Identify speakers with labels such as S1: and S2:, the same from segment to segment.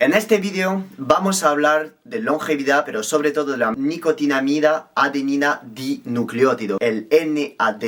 S1: En este vídeo vamos a hablar de longevidad, pero sobre todo de la nicotinamida adenina dinucleótido, el NAD+,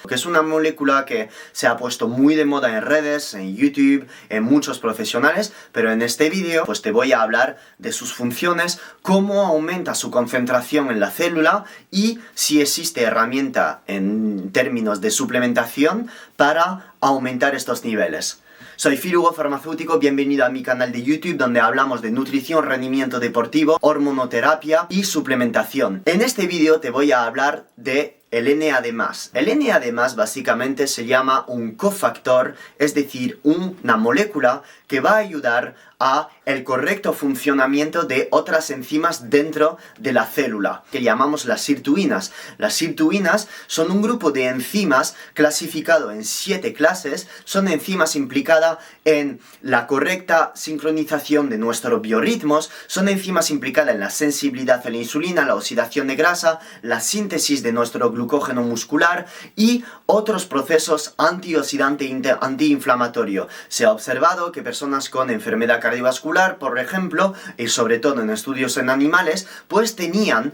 S1: que es una molécula que se ha puesto muy de moda en redes, en YouTube, en muchos profesionales, pero en este vídeo pues te voy a hablar de sus funciones, cómo aumenta su concentración en la célula y si existe herramienta en términos de suplementación para aumentar estos niveles. Soy Filugo Farmacéutico, bienvenido a mi canal de YouTube donde hablamos de nutrición, rendimiento deportivo, hormonoterapia y suplementación. En este vídeo te voy a hablar de el NAD+. El NAD+, básicamente se llama un cofactor, es decir, una molécula que va a ayudar a el correcto funcionamiento de otras enzimas dentro de la célula, que llamamos las sirtuinas. Las sirtuinas son un grupo de enzimas clasificado en 7 clases, son enzimas implicadas en la correcta sincronización de nuestros biorritmos, son enzimas implicadas en la sensibilidad a la insulina, la oxidación de grasa, la síntesis de nuestro glucógeno muscular y otros procesos antioxidante e antiinflamatorio. Se ha observado que personas con enfermedad cardiovascular, por ejemplo, y sobre todo en estudios en animales, pues tenían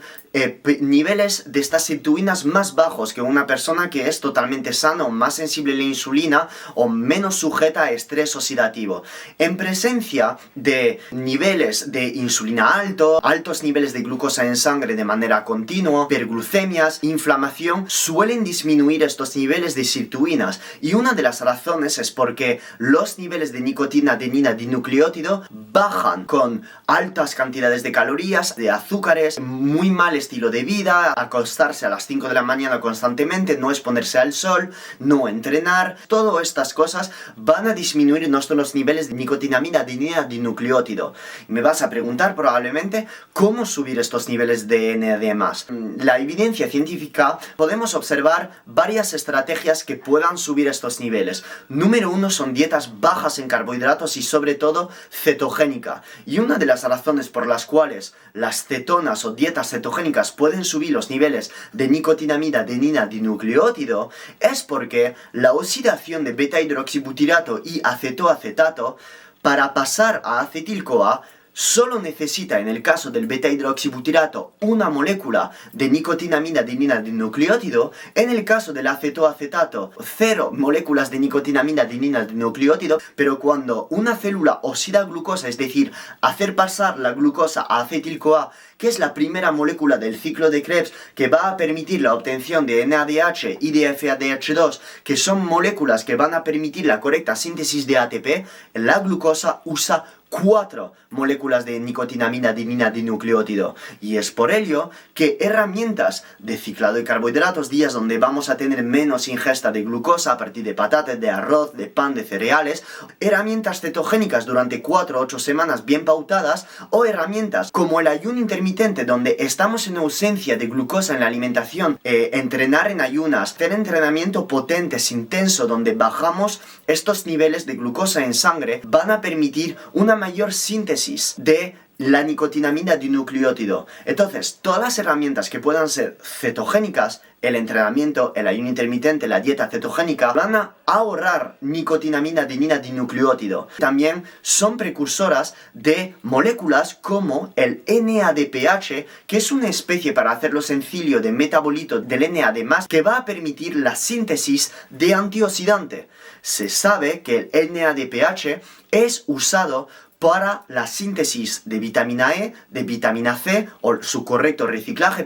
S1: niveles de estas sirtuinas más bajos que una persona que es totalmente sana o más sensible a la insulina o menos sujeta a estrés oxidativo. En presencia de niveles de insulina altos niveles de glucosa en sangre de manera continua, hiperglucemias, inflamación, suelen disminuir estos niveles de sirtuinas, y una de las razones es porque los niveles de nicotina adenina dinucleótido bajan con altas cantidades de calorías, de azúcares, muy mal estilo de vida, acostarse a las 5 de la mañana constantemente, no exponerse al sol, no entrenar. Todas estas cosas van a disminuir nuestros niveles de nicotinamida adenina dinucleótido. Me vas a preguntar probablemente cómo subir estos niveles de NAD+. La evidencia científica, podemos observar varias estrategias que puedan subir estos niveles. Número 1 son dietas bajas en carbohidratos y sobre todo cetogénica. Y una de las razones por las cuales las cetonas o dietas cetogénicas pueden subir los niveles de nicotinamida adenina dinucleótido es porque la oxidación de beta hidroxibutirato y acetoacetato para pasar a acetil-CoA solo necesita, en el caso del beta hidroxibutirato, una molécula de nicotinamida adenina dinucleótido. En el caso del acetoacetato, 0 moléculas de nicotinamida adenina dinucleótido. Pero cuando una célula oxida glucosa, es decir, hacer pasar la glucosa a acetil-CoA, que es la primera molécula del ciclo de Krebs que va a permitir la obtención de NADH y de FADH2, que son moléculas que van a permitir la correcta síntesis de ATP, la glucosa usa 4 moléculas de nicotinamida adenina dinucleótido. Y es por ello que herramientas de ciclado de carbohidratos, días donde vamos a tener menos ingesta de glucosa a partir de patatas, de arroz, de pan, de cereales, herramientas cetogénicas durante 4 o 8 semanas bien pautadas, o herramientas como el ayuno intermitente, donde estamos en ausencia de glucosa en la alimentación, entrenar en ayunas, hacer entrenamiento potentes, intenso, donde bajamos estos niveles de glucosa en sangre, van a permitir una mayor síntesis de la nicotinamida dinucleótido. Entonces, todas las herramientas que puedan ser cetogénicas, el entrenamiento, el ayuno intermitente, la dieta cetogénica, van a ahorrar nicotinamida adenina dinucleótido. También son precursoras de moléculas como el NADPH, que es una especie, para hacerlo sencillo, de metabolito del NAD+, que va a permitir la síntesis de antioxidante. Se sabe que el NADPH es usado para la síntesis de vitamina E, de vitamina C, o su correcto reciclaje,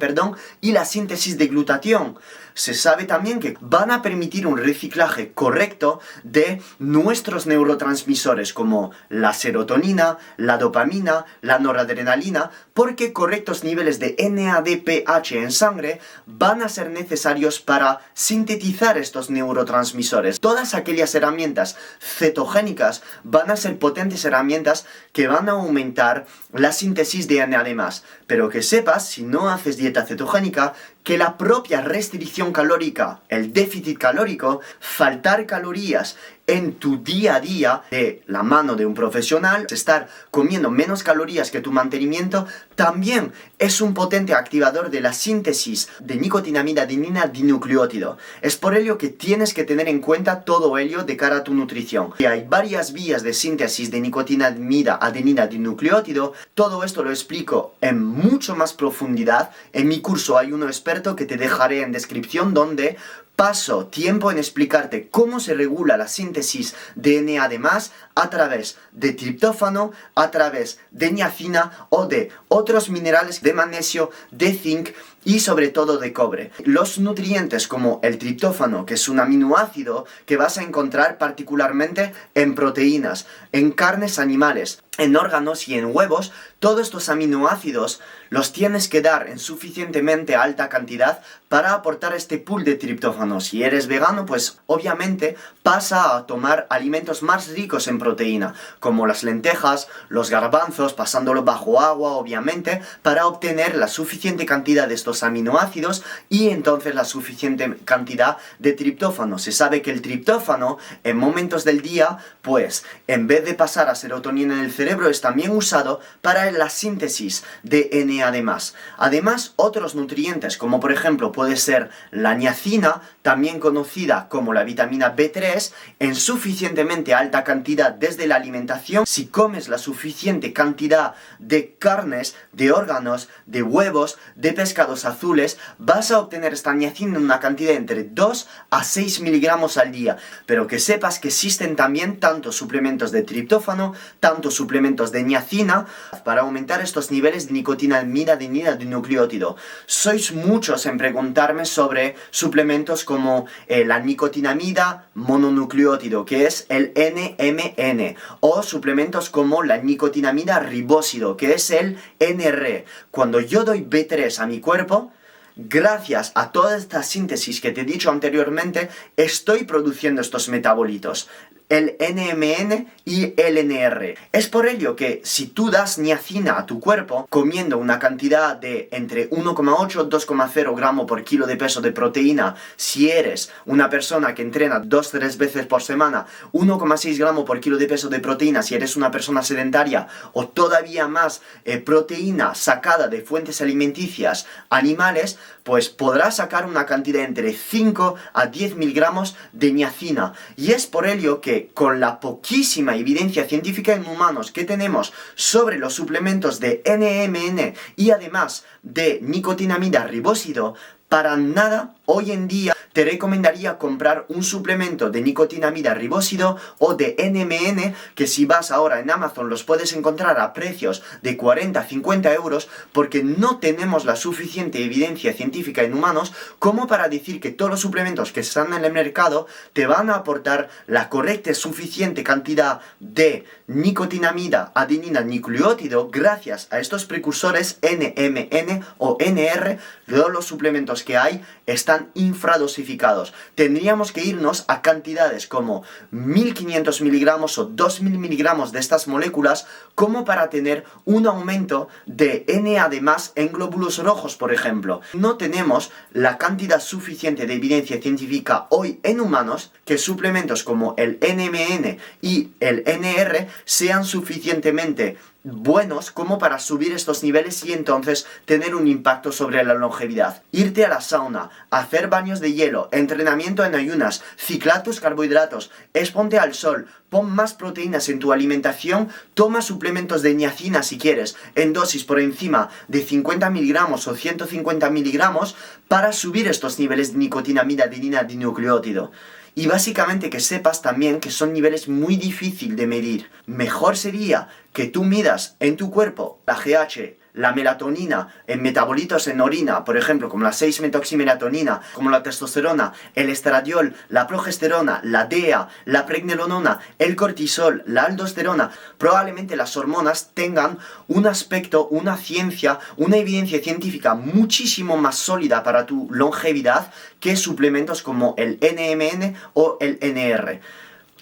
S1: y la síntesis de glutatión. Se sabe también que van a permitir un reciclaje correcto de nuestros neurotransmisores como la serotonina, la dopamina, la noradrenalina, porque correctos niveles de NADPH en sangre van a ser necesarios para sintetizar estos neurotransmisores. Todas aquellas herramientas cetogénicas van a ser potentes herramientas que van a aumentar la síntesis de NAD+. Pero que sepas, si no haces dieta cetogénica, que la propia restricción calórica, el déficit calórico, faltar calorías en tu día a día de la mano de un profesional, estar comiendo menos calorías que tu mantenimiento, también es un potente activador de la síntesis de nicotinamida, adenina, dinucleótido. Es por ello que tienes que tener en cuenta todo ello de cara a tu nutrición. Y hay varias vías de síntesis de nicotinamida, adenina, dinucleótido. Todo esto lo explico en mucho más profundidad. En mi curso hay uno experto que te dejaré en descripción, donde paso tiempo en explicarte cómo se regula la síntesis de NAD+, a través de triptófano, a través de niacina o de otros minerales de magnesio, de zinc y sobre todo de cobre. Los nutrientes como el triptófano, que es un aminoácido que vas a encontrar particularmente en proteínas, en carnes animales, en órganos y en huevos, todos estos aminoácidos los tienes que dar en suficientemente alta cantidad para aportar este pool de triptófano. Si eres vegano, pues obviamente pasa a tomar alimentos más ricos en proteína, como las lentejas, los garbanzos, pasándolo bajo agua, obviamente, para obtener la suficiente cantidad de estos aminoácidos y entonces la suficiente cantidad de triptófano. Se sabe que el triptófano, en momentos del día, pues en vez de pasar a serotonina en el cerebro, es también usado para la síntesis de NAD+. Además, otros nutrientes, como por ejemplo puede ser la niacina, también conocida como la vitamina B3, en suficientemente alta cantidad desde la alimentación. Si comes la suficiente cantidad de carnes, de órganos, de huevos, de pescados azules, vas a obtener esta niacina en una cantidad de entre 2 a 6 miligramos al día. Pero que sepas que existen también tanto suplementos de triptófano, tanto suplementos de niacina, para aumentar estos niveles de nicotinamida, adenina, dinucleótido. Sois muchos en preguntarme sobre suplementos como la nicotinamida mononucleótido, que es el NMN, o suplementos como la nicotinamida ribósido, que es el NR. Cuando yo doy B3 a mi cuerpo, gracias a toda esta síntesis que te he dicho anteriormente, estoy produciendo estos metabolitos, el NMN y el NR. Es por ello que si tú das niacina a tu cuerpo, comiendo una cantidad de entre 1,8 y 2,0 gramos por kilo de peso de proteína, si eres una persona que entrena 2-3 veces por semana, 1,6 gramos por kilo de peso de proteína, si eres una persona sedentaria, o todavía más proteína sacada de fuentes alimenticias animales, pues podrás sacar una cantidad entre 5 a 10 miligramos de niacina. Y es por ello que con la poquísima evidencia científica en humanos que tenemos sobre los suplementos de NMN y además de nicotinamida ribósido, para nada hoy en día te recomendaría comprar un suplemento de nicotinamida ribósido o de NMN, que si vas ahora en Amazon los puedes encontrar a precios de 40-50 euros, porque no tenemos la suficiente evidencia científica en humanos como para decir que todos los suplementos que están en el mercado te van a aportar la correcta y suficiente cantidad de nicotinamida, adenina, nucleótido, gracias a estos precursores NMN o NR. Todos los suplementos que hay están infradosificados. Tendríamos que irnos a cantidades como 1500 miligramos o 2000 miligramos de estas moléculas como para tener un aumento de NAD+ en glóbulos rojos, por ejemplo. No tenemos la cantidad suficiente de evidencia científica hoy en humanos que suplementos como el NMN y el NR sean suficientemente buenos como para subir estos niveles y entonces tener un impacto sobre la longevidad. Irte a la sauna, hacer baños de hielo, entrenamiento en ayunas, ciclar tus carbohidratos, exponte al sol, pon más proteínas en tu alimentación, toma suplementos de niacina si quieres, en dosis por encima de 50 miligramos o 150 miligramos para subir estos niveles de nicotinamida, adenina, dinucleótido. Y básicamente que sepas también que son niveles muy difíciles de medir. Mejor sería que tú midas en tu cuerpo la GH, la melatonina en metabolitos en orina, por ejemplo, como la 6-metoximelatonina, como la testosterona, el estradiol, la progesterona, la DEA, la pregnenolona, el cortisol, la aldosterona. Probablemente las hormonas tengan un aspecto, una ciencia, una evidencia científica muchísimo más sólida para tu longevidad que suplementos como el NMN o el NR.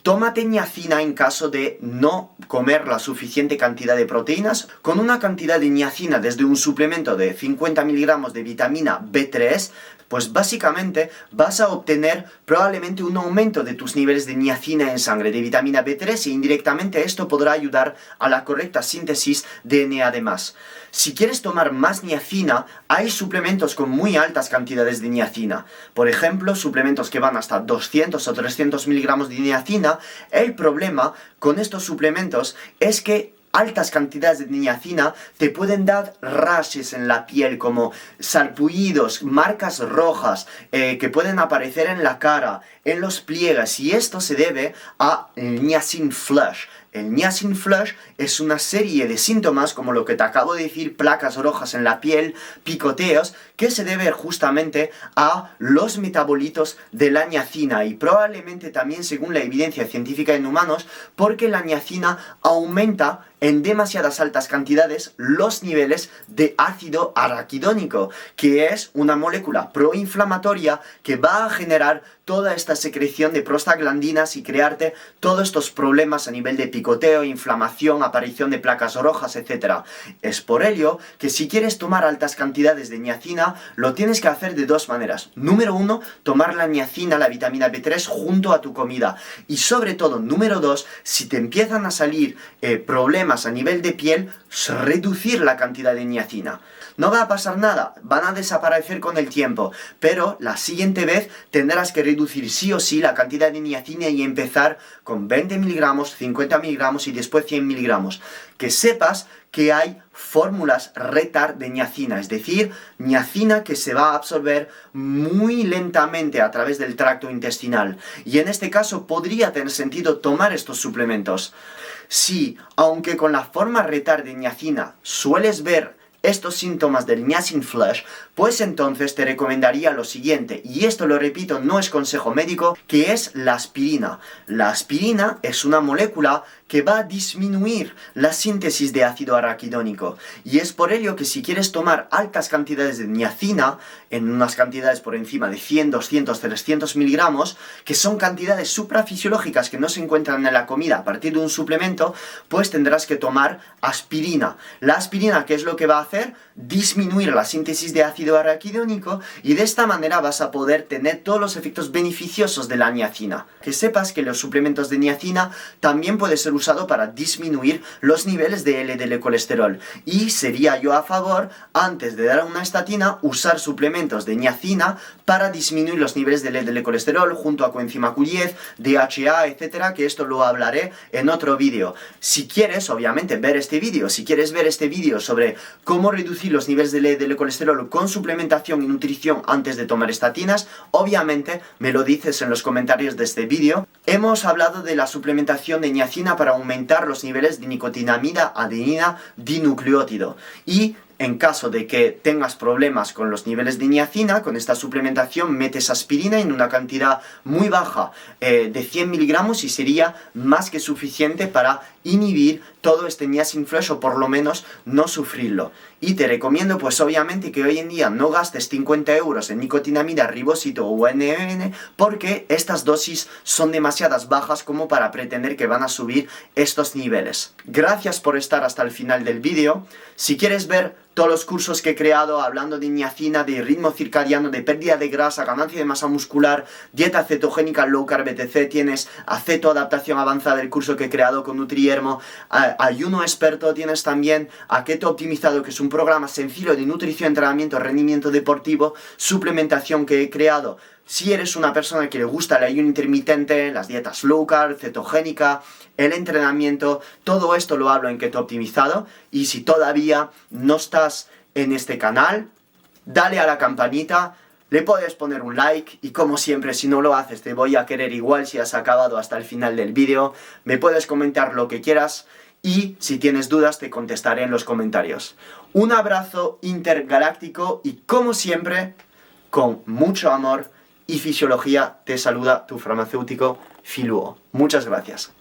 S1: Tómate niacina en caso de no comer la suficiente cantidad de proteínas. Con una cantidad de niacina desde un suplemento de 50 miligramos de vitamina B3, pues básicamente vas a obtener probablemente un aumento de tus niveles de niacina en sangre, de vitamina B3, e indirectamente esto podrá ayudar a la correcta síntesis de NAD+. Si quieres tomar más niacina, hay suplementos con muy altas cantidades de niacina. Por ejemplo, suplementos que van hasta 200 o 300 miligramos de niacina. El problema con estos suplementos es que altas cantidades de niacina te pueden dar rashes en la piel, como sarpullidos, marcas rojas, que pueden aparecer en la cara, en los pliegues, y esto se debe a niacin flush. El niacin flush es una serie de síntomas, como lo que te acabo de decir, placas rojas en la piel, picoteos, que se debe justamente a los metabolitos de la niacina, y probablemente también, según la evidencia científica en humanos, porque la niacina aumenta en demasiadas altas cantidades los niveles de ácido araquidónico, que es una molécula proinflamatoria que va a generar toda esta secreción de prostaglandinas y crearte todos estos problemas a nivel de picoteo, inflamación, aparición de placas rojas, etc. Es por ello que si quieres tomar altas cantidades de niacina, lo tienes que hacer de dos maneras. Número 1, tomar la niacina, la vitamina B3, junto a tu comida. Y sobre todo, número 2, si te empiezan a salir problemas a nivel de piel, reducir la cantidad de niacina. No va a pasar nada, van a desaparecer con el tiempo, pero la siguiente vez tendrás que reducir sí o sí la cantidad de niacina y empezar con 20 miligramos, 50 miligramos y después 100 miligramos. Que sepas que hay fórmulas retard de niacina, es decir, niacina que se va a absorber muy lentamente a través del tracto intestinal. Y en este caso podría tener sentido tomar estos suplementos. Si, aunque con la forma retard de niacina sueles ver estos síntomas del niacin flush, pues entonces te recomendaría lo siguiente, y esto lo repito, no es consejo médico, que es la aspirina. La aspirina es una molécula que va a disminuir la síntesis de ácido araquidónico, y es por ello que si quieres tomar altas cantidades de niacina, en unas cantidades por encima de 100, 200, 300 miligramos, que son cantidades suprafisiológicas que no se encuentran en la comida a partir de un suplemento, pues tendrás que tomar aspirina. La aspirina, ¿qué es lo que va a hacer? Disminuir la síntesis de ácido araquidónico, y de esta manera vas a poder tener todos los efectos beneficiosos de la niacina. Que sepas que los suplementos de niacina también pueden ser usado para disminuir los niveles de LDL colesterol, y sería yo a favor, antes de dar una estatina, usar suplementos de niacina para disminuir los niveles de LDL colesterol junto a coenzima Q10, DHA, etcétera, que esto lo hablaré en otro vídeo. Si quieres, obviamente, ver este vídeo, si quieres ver este vídeo sobre cómo reducir los niveles de LDL colesterol con suplementación y nutrición antes de tomar estatinas, obviamente me lo dices en los comentarios de este vídeo. Hemos hablado de la suplementación de niacina para aumentar los niveles de nicotinamida, adenina, dinucleótido, y en caso de que tengas problemas con los niveles de niacina, con esta suplementación metes aspirina en una cantidad muy baja de 100 miligramos, y sería más que suficiente para inhibir todo este niacin flush, o por lo menos no sufrirlo. Y te recomiendo pues obviamente que hoy en día no gastes 50 euros en nicotinamida, ribosito o NMN, porque estas dosis son demasiadas bajas como para pretender que van a subir estos niveles. Gracias por estar hasta el final del vídeo. Si quieres ver todos los cursos que he creado hablando de niacina, de ritmo circadiano, de pérdida de grasa, ganancia de masa muscular, dieta cetogénica, low carb, etc., tienes acetoadaptación avanzada, el curso que he creado con Nutriermo, ayuno experto, tienes también a Keto Optimizado, que es un programa sencillo de nutrición, entrenamiento, rendimiento deportivo, suplementación que he creado. Si eres una persona que le gusta el ayuno intermitente, las dietas low carb, cetogénica, el entrenamiento, todo esto lo hablo en Keto Optimizado. Y si todavía no estás en este canal, dale a la campanita, le puedes poner un like, y como siempre, si no lo haces te voy a querer igual si has acabado hasta el final del vídeo. Me puedes comentar lo que quieras, y si tienes dudas te contestaré en los comentarios. Un abrazo intergaláctico, y como siempre, con mucho amor y fisiología, te saluda tu farmacéutico Filuo. Muchas gracias.